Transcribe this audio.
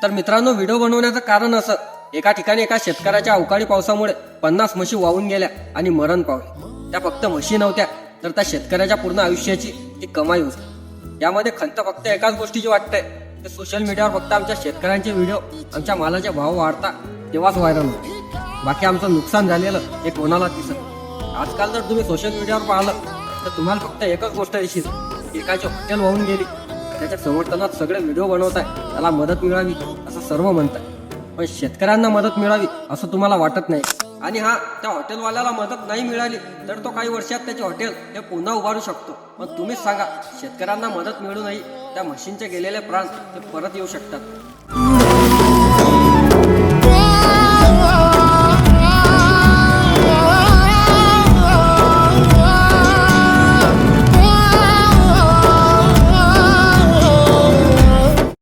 तर मित्रांनो, व्हिडिओ बनवण्याचं कारण असं, एका ठिकाणी एका शेतकऱ्याच्या अवकाळी पावसामुळे 50 म्हशी वाहून गेल्या आणि मरण पावले. त्या फक्त म्हशी नव्हत्या, तर त्या शेतकऱ्याच्या पूर्ण आयुष्याची ती कमाई होती. यामध्ये खंत फक्त एकाच गोष्टीची वाटते, की सोशल मीडियावर फक्त आमच्या शेतकऱ्यांचे व्हिडिओ, आमच्या मालाचे भाव वाढता तेव्हाच व्हायरल होते. बाकी आमचं नुकसान झालेलं हे कोणाला दिसत. आजकाल जर तुम्ही सोशल मीडियावर पाहिलं तर तुम्हाला फक्त एकच गोष्ट दिसेल, एकाची हॉटेल वाहून गेली, त्याच्या समर्थनात सगळे व्हिडिओ बनवत आहे, त्याला मदत मिळावी असं सर्व म्हणताय. पण शेतकऱ्यांना मदत मिळावी असं तुम्हाला वाटत नाही. आणि हा, त्या हॉटेलवाल्याला मदत नाही मिळाली तर तो काही वर्षात त्याचे हॉटेल हे पुन्हा उभारू शकतो. पण तुम्हीच सांगा, शेतकऱ्यांना मदत मिळूनही त्या म्हशींचे गेलेले प्राण ते परत येऊ शकतात.